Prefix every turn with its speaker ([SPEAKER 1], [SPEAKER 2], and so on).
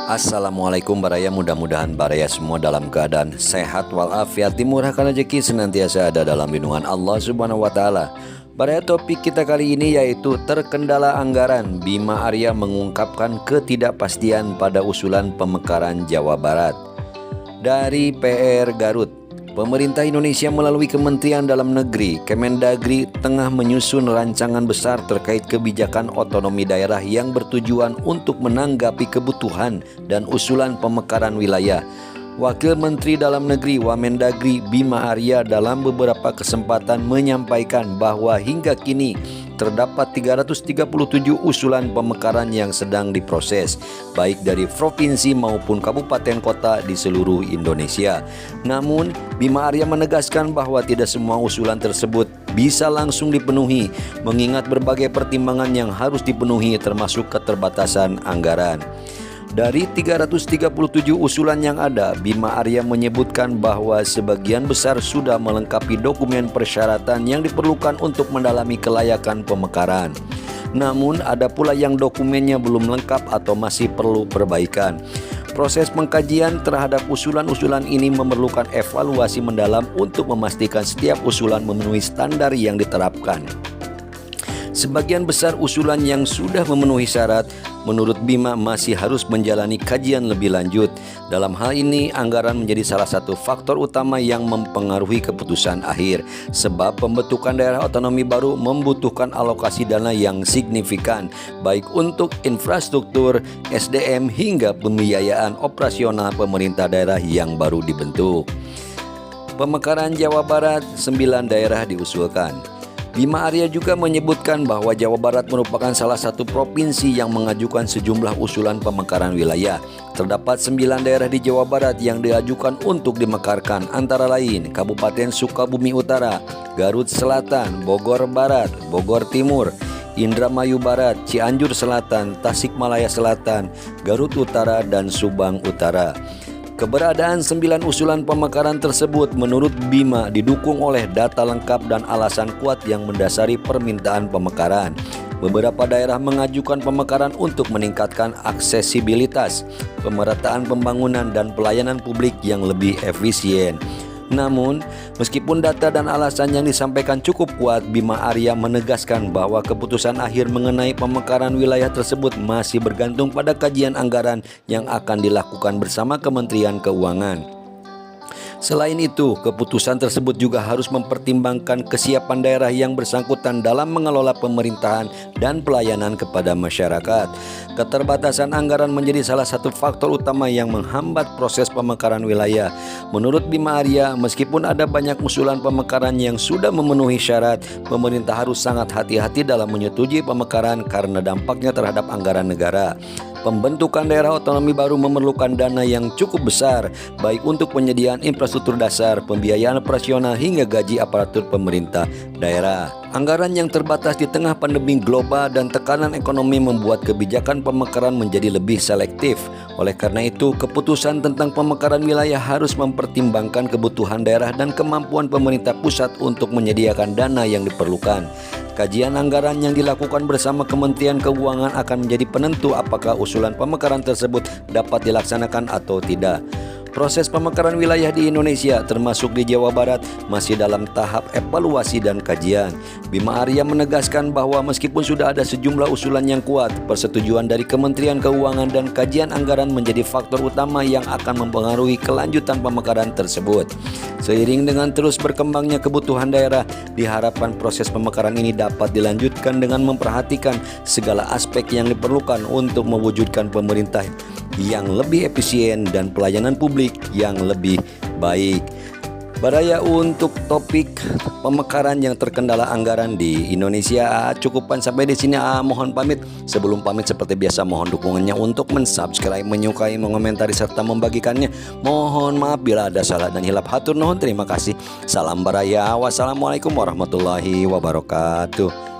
[SPEAKER 1] Assalamualaikum Baraya, mudah-mudahan Baraya semua dalam keadaan sehat walafiat, dimurahkan rezeki, senantiasa ada dalam lindungan Allah Subhanahu wa taala. Baraya, topik kita kali ini yaitu terkendala anggaran. Bima Arya mengungkapkan ketidakpastian pada usulan pemekaran Jawa Barat. Dari PR Garut, pemerintah Indonesia melalui Kementerian Dalam Negeri Kemendagri tengah menyusun rancangan besar terkait kebijakan otonomi daerah yang bertujuan untuk menanggapi kebutuhan dan usulan pemekaran wilayah. Wakil Menteri Dalam Negeri Wamendagri Bima Arya dalam beberapa kesempatan menyampaikan bahwa hingga kini terdapat 337 usulan pemekaran yang sedang diproses, baik dari provinsi maupun kabupaten kota di seluruh Indonesia. Namun, Bima Arya menegaskan bahwa tidak semua usulan tersebut bisa langsung dipenuhi, mengingat berbagai pertimbangan yang harus dipenuhi termasuk keterbatasan anggaran. Dari 337 usulan yang ada, Bima Arya menyebutkan bahwa sebagian besar sudah melengkapi dokumen persyaratan yang diperlukan untuk mendalami kelayakan pemekaran. Namun ada pula yang dokumennya belum lengkap atau masih perlu perbaikan. Proses pengkajian terhadap usulan-usulan ini memerlukan evaluasi mendalam untuk memastikan setiap usulan memenuhi standar yang diterapkan. Sebagian besar usulan yang sudah memenuhi syarat, menurut Bima masih harus menjalani kajian lebih lanjut. Dalam hal ini, anggaran menjadi salah satu faktor utama yang mempengaruhi keputusan akhir, sebab pembentukan daerah otonomi baru membutuhkan alokasi dana yang signifikan, baik untuk infrastruktur, SDM, hingga pembiayaan operasional pemerintah daerah yang baru dibentuk. Pemekaran Jawa Barat, 9 daerah diusulkan. Bima Arya juga menyebutkan bahwa Jawa Barat merupakan salah satu provinsi yang mengajukan sejumlah usulan pemekaran wilayah. Terdapat 9 daerah di Jawa Barat yang diajukan untuk dimekarkan, antara lain Kabupaten Sukabumi Utara, Garut Selatan, Bogor Barat, Bogor Timur, Indramayu Barat, Cianjur Selatan, Tasikmalaya Selatan, Garut Utara, dan Subang Utara. Keberadaan 9 usulan pemekaran tersebut menurut Bima didukung oleh data lengkap dan alasan kuat yang mendasari permintaan pemekaran. Beberapa daerah mengajukan pemekaran untuk meningkatkan aksesibilitas, pemerataan pembangunan, dan pelayanan publik yang lebih efisien. Namun, meskipun data dan alasan yang disampaikan cukup kuat, Bima Arya menegaskan bahwa keputusan akhir mengenai pemekaran wilayah tersebut masih bergantung pada kajian anggaran yang akan dilakukan bersama Kementerian Keuangan. Selain itu, keputusan tersebut juga harus mempertimbangkan kesiapan daerah yang bersangkutan dalam mengelola pemerintahan dan pelayanan kepada masyarakat. Keterbatasan anggaran menjadi salah satu faktor utama yang menghambat proses pemekaran wilayah. Menurut Bima Arya, meskipun ada banyak usulan pemekaran yang sudah memenuhi syarat, pemerintah harus sangat hati-hati dalam menyetujui pemekaran karena dampaknya terhadap anggaran negara. Pembentukan daerah otonomi baru memerlukan dana yang cukup besar, baik untuk penyediaan infrastruktur dasar, pembiayaan operasional, hingga gaji aparatur pemerintah daerah. Anggaran yang terbatas di tengah pandemi global dan tekanan ekonomi membuat kebijakan pemekaran menjadi lebih selektif. Oleh karena itu, keputusan tentang pemekaran wilayah harus mempertimbangkan kebutuhan daerah dan kemampuan pemerintah pusat untuk menyediakan dana yang diperlukan. Kajian anggaran yang dilakukan bersama Kementerian Keuangan akan menjadi penentu apakah usulan pemekaran tersebut dapat dilaksanakan atau tidak. Proses pemekaran wilayah di Indonesia, termasuk di Jawa Barat, masih dalam tahap evaluasi dan kajian. Bima Arya menegaskan bahwa meskipun sudah ada sejumlah usulan yang kuat, persetujuan dari Kementerian Keuangan dan kajian anggaran menjadi faktor utama yang akan mempengaruhi kelanjutan pemekaran tersebut. Seiring dengan terus berkembangnya kebutuhan daerah, diharapkan proses pemekaran ini dapat dilanjutkan dengan memperhatikan segala aspek yang diperlukan untuk mewujudkan pemerintah yang lebih efisien dan pelayanan publik yang lebih baik. Baraya, untuk topik pemekaran yang terkendala anggaran di Indonesia cukupan sampai di sini. Mohon pamit. Sebelum pamit seperti biasa mohon dukungannya untuk mensubscribe, menyukai, mengomentari serta membagikannya. Mohon maaf bila ada salah dan hilap. Hatur nuhun, terima kasih. Salam Baraya. Wassalamualaikum warahmatullahi wabarakatuh.